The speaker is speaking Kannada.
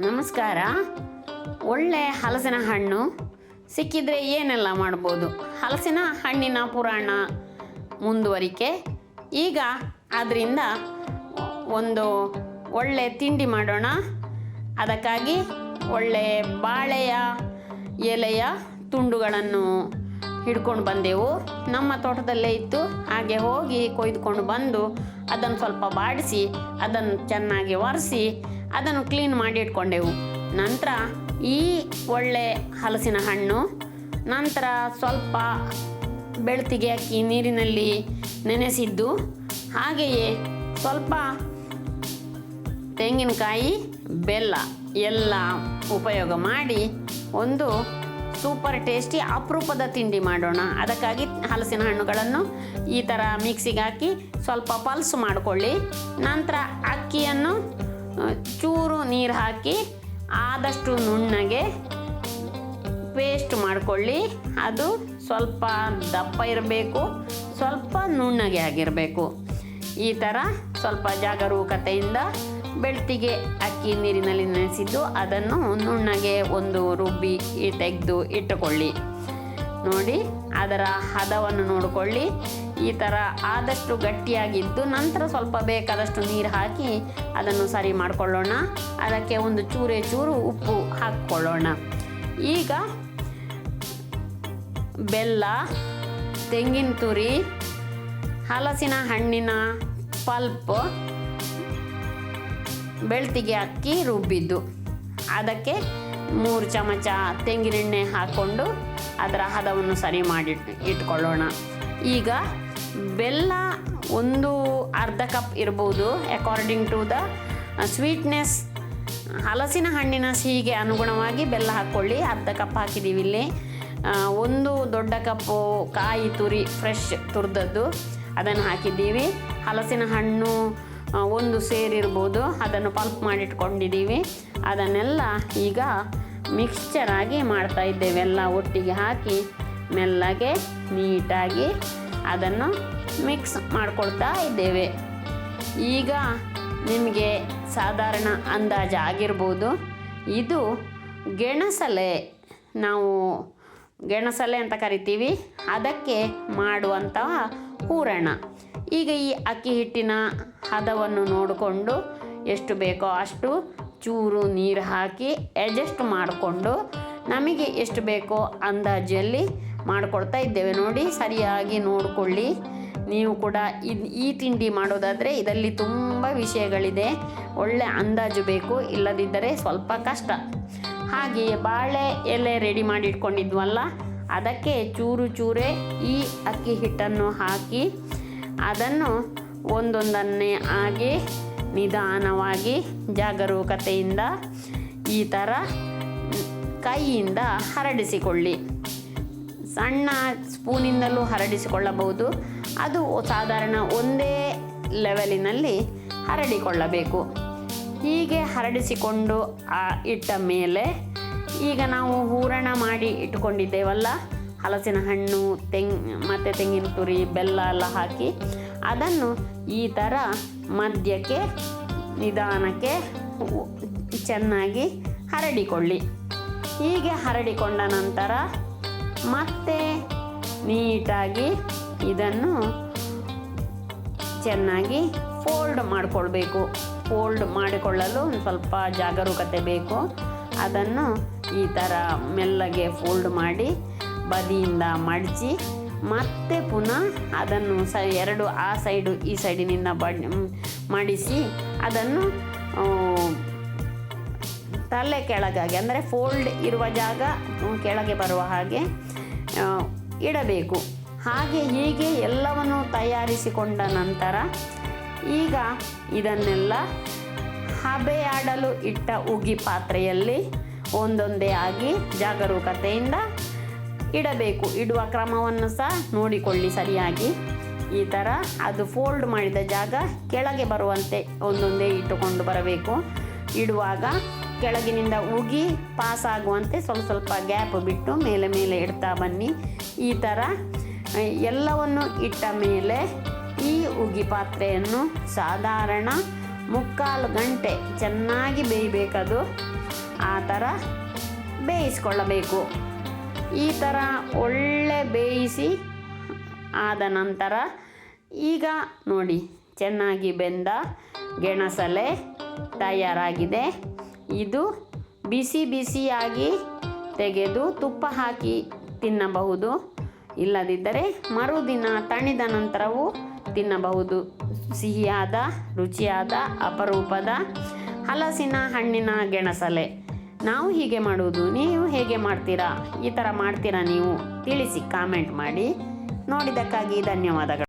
ನಮಸ್ಕಾರ. ಒಳ್ಳೆ ಹಲಸಿನ ಹಣ್ಣು ಸಿಕ್ಕಿದರೆ ಏನೆಲ್ಲ ಮಾಡ್ಬೋದು. ಹಲಸಿನ ಹಣ್ಣಿನ ಪುರಾಣ ಮುಂದುವರಿಕೆ. ಈಗ ಅದರಿಂದ ಒಂದು ಒಳ್ಳೆ ತಿಂಡಿ ಮಾಡೋಣ. ಅದಕ್ಕಾಗಿ ಒಳ್ಳೆ ಬಾಳೆಯ ಎಲೆಯ ತುಂಡುಗಳನ್ನು ಹಿಡ್ಕೊಂಡು ಬಂದೆವು. ನಮ್ಮ ತೋಟದಲ್ಲೇ ಇತ್ತು, ಹಾಗೆ ಹೋಗಿ ಕೊಯ್ದುಕೊಂಡು ಬಂದು ಅದನ್ನು ಸ್ವಲ್ಪ ಬಾಡಿಸಿ ಅದನ್ನು ಚೆನ್ನಾಗಿ ಒರೆಸಿ ಅದನ್ನು ಕ್ಲೀನ್ ಮಾಡಿ ಇಟ್ಕೊಂಡೆವು. ನಂತರ ಈ ಒಳ್ಳೆ ಹಲಸಿನ ಹಣ್ಣು ನಂತರ ಸ್ವಲ್ಪ ಬೆಳ್ತಿಗೆ ಹಾಕಿ ನೀರಿನಲ್ಲಿ ನೆನೆಸಿದ್ದು, ಹಾಗೆಯೇ ಸ್ವಲ್ಪ ತೆಂಗಿನಕಾಯಿ, ಬೆಲ್ಲ ಎಲ್ಲ ಉಪಯೋಗ ಮಾಡಿ ಒಂದು ಸೂಪರ್ ಟೇಸ್ಟಿ ಅಪರೂಪದ ತಿಂಡಿ ಮಾಡೋಣ. ಅದಕ್ಕಾಗಿ ಹಲಸಿನ ಹಣ್ಣುಗಳನ್ನು ಈ ಥರ ಮಿಕ್ಸಿಗೆ ಹಾಕಿ ಸ್ವಲ್ಪ ಪಲ್ಸ್ ಮಾಡಿಕೊಳ್ಳಿ. ನಂತರ ಅಕ್ಕಿಯನ್ನು ಚೂರು ನೀರು ಹಾಕಿ ಆದಷ್ಟು ನುಣ್ಣಗೆ ಪೇಸ್ಟ್ ಮಾಡಿಕೊಳ್ಳಿ. ಅದು ಸ್ವಲ್ಪ ದಪ್ಪ ಇರಬೇಕು, ಸ್ವಲ್ಪ ನುಣ್ಣಗೆ ಆಗಿರಬೇಕು. ಈ ಥರ ಸ್ವಲ್ಪ ಜಾಗರೂಕತೆಯಿಂದ ಬೆಳ್ತಿಗೆ ಅಕ್ಕಿ ನೀರಿನಲ್ಲಿ ನೆನೆಸಿದ್ದು ಅದನ್ನು ನುಣ್ಣಗೆ ಒಂದು ರುಬ್ಬಿ ತೆಗೆದು ಇಟ್ಟುಕೊಳ್ಳಿ. ನೋಡಿ, ಅದರ ಹದವನ್ನು ನೋಡಿಕೊಳ್ಳಿ. ಈ ಥರ ಆದಷ್ಟು ಗಟ್ಟಿಯಾಗಿದ್ದು ನಂತರ ಸ್ವಲ್ಪ ಬೇಕಾದಷ್ಟು ನೀರು ಹಾಕಿ ಅದನ್ನು ಸರಿ ಮಾಡಿಕೊಳ್ಳೋಣ. ಅದಕ್ಕೆ ಒಂದು ಚೂರು ಉಪ್ಪು ಹಾಕಿಕೊಳ್ಳೋಣ. ಈಗ ಬೆಲ್ಲ, ತೆಂಗಿನ ತುರಿ, ಹಲಸಿನ ಹಣ್ಣಿನ ಪಲ್ಪ್, ಬೆಳ್ತಿಗೆ ಅಕ್ಕಿ ರುಬ್ಬಿದ್ದು, ಅದಕ್ಕೆ 3 ಚಮಚ ತೆಂಗಿನೆಣ್ಣೆ ಹಾಕ್ಕೊಂಡು ಅದರ ಹದವನ್ನು ಸರಿ ಮಾಡಿ ಇಟ್ಕೊಳ್ಳೋಣ. ಈಗ ಬೆಲ್ಲ ಒಂದು ಅರ್ಧ ಕಪ್ ಇರ್ಬೋದು, ಅಕಾರ್ಡಿಂಗ್ ಟು ದ ಸ್ವೀಟ್ನೆಸ್. ಹಲಸಿನ ಹಣ್ಣಿನ ಸಿಹಿಗೆ ಅನುಗುಣವಾಗಿ ಬೆಲ್ಲ ಹಾಕ್ಕೊಳ್ಳಿ. ಅರ್ಧ ಕಪ್ ಹಾಕಿದ್ದೀವಿ ಇಲ್ಲಿ. ಒಂದು ದೊಡ್ಡ ಕಪ್ಪು ಕಾಯಿ ತುರಿ ಫ್ರೆಶ್ ತುರಿದದ್ದು ಅದನ್ನು ಹಾಕಿದ್ದೀವಿ. ಹಲಸಿನ ಹಣ್ಣು ಒಂದು ಸೇರಿರ್ಬೋದು, ಅದನ್ನು ಪಲ್ಪ್ ಮಾಡಿಟ್ಕೊಂಡಿದ್ದೀವಿ. ಅದನ್ನೆಲ್ಲ ಈಗ ಮಿಕ್ಸ್ಚರ್ ಆಗಿ ಮಾಡ್ತಾ ಇದ್ದೇವೆ. ಎಲ್ಲ ಒಟ್ಟಿಗೆ ಹಾಕಿ ಮೆಲ್ಲಗೆ ನೀಟಾಗಿ ಅದನ್ನು ಮಿಕ್ಸ್ ಮಾಡ್ಕೊಳ್ತಾ ಇದ್ದೇವೆ. ಈಗ ನಿಮಗೆ ಸಾಧಾರಣ ಅಂದಾಜು ಆಗಿರ್ಬೋದು, ಇದು ಗೆಣಸಲೆ, ನಾವು ಗೆಣಸಲೆ ಅಂತ ಕರಿತೀವಿ, ಅದಕ್ಕೆ ಮಾಡುವಂತಹ ಹೂರಣ. ಈಗ ಈ ಅಕ್ಕಿ ಹಿಟ್ಟಿನ ಹದವನ್ನು ನೋಡಿಕೊಂಡು ಎಷ್ಟು ಬೇಕೋ ಅಷ್ಟು ಚೂರು ನೀರು ಹಾಕಿ ಅಡ್ಜಸ್ಟ್ ಮಾಡಿಕೊಂಡು ನಮಗೆ ಎಷ್ಟು ಬೇಕೋ ಅಂದಾಜಲ್ಲಿ ಮಾಡಿಕೊಳ್ತಾ ಇದ್ದೇವೆ. ನೋಡಿ, ಸರಿಯಾಗಿ ನೋಡಿಕೊಳ್ಳಿ. ನೀವು ಕೂಡ ಈ ತಿಂಡಿ ಮಾಡೋದಾದರೆ ಇದರಲ್ಲಿ ತುಂಬ ವಿಷಯಗಳಿದೆ. ಒಳ್ಳೆ ಅಂದಾಜು ಬೇಕು, ಇಲ್ಲದಿದ್ದರೆ ಸ್ವಲ್ಪ ಕಷ್ಟ. ಹಾಗೆಯೇ ಬಾಳೆ ಎಲೆ ರೆಡಿ ಮಾಡಿ ಇಟ್ಕೊಂಡಿದ್ವಲ್ಲ, ಅದಕ್ಕೆ ಚೂರೇ ಈ ಅಕ್ಕಿ ಹಿಟ್ಟನ್ನು ಹಾಕಿ ಅದನ್ನು ಒಂದೊಂದನ್ನೇ ಆಗಿ ನಿಧಾನವಾಗಿ ಜಾಗರೂಕತೆಯಿಂದ ಈ ಥರ ಕೈಯಿಂದ ಹರಡಿಸಿಕೊಳ್ಳಿ. ಸಣ್ಣ ಸ್ಪೂನಿಂದಲೂ ಹರಡಿಸಿಕೊಳ್ಳಬಹುದು. ಅದು ಸಾಧಾರಣ ಒಂದೇ ಲೆವೆಲಿನಲ್ಲಿ ಹರಡಿಕೊಳ್ಳಬೇಕು. ಹೀಗೆ ಹರಡಿಸಿಕೊಂಡು ಇಟ್ಟ ಮೇಲೆ ಈಗ ನಾವು ಹೂರಣ ಮಾಡಿ ಇಟ್ಕೊಂಡಿದ್ದೇವಲ್ಲ, ಹಲಸಿನ ಹಣ್ಣು, ಮತ್ತು ತೆಂಗಿನ ತುರಿ, ಬೆಲ್ಲ ಎಲ್ಲ ಹಾಕಿ ಅದನ್ನು ಈ ಥರ ಮಧ್ಯಕ್ಕೆ ನಿಧಾನಕ್ಕೆ ಚೆನ್ನಾಗಿ ಹರಡಿಕೊಳ್ಳಿ. ಹೀಗೆ ಹರಡಿಕೊಂಡ ನಂತರ ಮತ್ತೆ ನೀಟಾಗಿ ಇದನ್ನು ಚೆನ್ನಾಗಿ ಫೋಲ್ಡ್ ಮಾಡಿಕೊಳ್ಬೇಕು. ಫೋಲ್ಡ್ ಮಾಡಿಕೊಳ್ಳಲು ಒಂದು ಸ್ವಲ್ಪ ಜಾಗರೂಕತೆ ಬೇಕು. ಅದನ್ನು ಈ ಥರ ಮೆಲ್ಲಗೆ ಫೋಲ್ಡ್ ಮಾಡಿ ಬದಿಯಿಂದ ಮಡಚಿ ಮತ್ತೆ ಪುನಃ ಅದನ್ನು ಎರಡು ಆ ಸೈಡು ಈ ಸೈಡಿನಿಂದ ಮಡಿಸಿ ಅದನ್ನು ತಲೆ ಕೆಳಗಾಗಿ, ಅಂದರೆ ಫೋಲ್ಡ್ ಇರುವ ಜಾಗ ಕೆಳಗೆ ಬರುವ ಹಾಗೆ ಇಡಬೇಕು. ಹೀಗೆ ಎಲ್ಲವನ್ನು ತಯಾರಿಸಿಕೊಂಡ ನಂತರ ಈಗ ಇದನ್ನೆಲ್ಲ ಹಬೆಯಾಡಲು ಇಟ್ಟ ಉಗಿ ಪಾತ್ರೆಯಲ್ಲಿ ಒಂದೊಂದೇ ಆಗಿ ಜಾಗರೂಕತೆಯಿಂದ ಇಡಬೇಕು. ಇಡುವ ಕ್ರಮವನ್ನು ಸಹ ನೋಡಿಕೊಳ್ಳಿ ಸರಿಯಾಗಿ. ಈ ಥರ ಅದು ಫೋಲ್ಡ್ ಮಾಡಿದ ಜಾಗ ಕೆಳಗೆ ಬರುವಂತೆ ಒಂದೊಂದೇ ಇಟ್ಟುಕೊಂಡು ಬರಬೇಕು. ಇಡುವಾಗ ಕೆಳಗಿನಿಂದ ಉಗಿ ಪಾಸ್ ಆಗುವಂತೆ ಸ್ವಲ್ಪ ಗ್ಯಾಪ್ ಬಿಟ್ಟು ಮೇಲೆ ಇಡ್ತಾ ಬನ್ನಿ. ಈ ಥರ ಎಲ್ಲವನ್ನು ಇಟ್ಟ ಮೇಲೆ ಈ ಉಗಿ ಪಾತ್ರೆಯನ್ನು ಸಾಧಾರಣ 3/4 ಗಂಟೆ ಚೆನ್ನಾಗಿ ಬೇಯಬೇಕದು. ಆ ಥರ ಬೇಯಿಸ್ಕೊಳ್ಳಬೇಕು. ಈ ಥರ ಒಳ್ಳೆ ಬೇಯಿಸಿ ಆದ ನಂತರ ಈಗ ನೋಡಿ, ಚೆನ್ನಾಗಿ ಬೆಂದ ಗೆಣಸಲೆ ತಯಾರಾಗಿದೆ. ಇದು ಬಿಸಿ ಬಿಸಿಯಾಗಿ ತೆಗೆದು ತುಪ್ಪ ಹಾಕಿ ತಿನ್ನಬಹುದು, ಇಲ್ಲದಿದ್ದರೆ ಮರುದಿನ ತಣಿದ ನಂತರವೂ ತಿನ್ನಬಹುದು. ಸಿಹಿಯಾದ, ರುಚಿಯಾದ, ಅಪರೂಪದ ಹಲಸಿನ ಹಣ್ಣಿನ ಗೆಣಸಲೆ ನಾವು ಹೀಗೆ ಮಾಡುವುದು. ನೀವು ಹೇಗೆ ಮಾಡ್ತೀರಾ? ಈ ಥರ ಮಾಡ್ತೀರಾ ನೀವು? ತಿಳಿಸಿ, ಕಾಮೆಂಟ್ ಮಾಡಿ. ನೋಡಿದ್ದಕ್ಕಾಗಿ ಧನ್ಯವಾದಗಳು.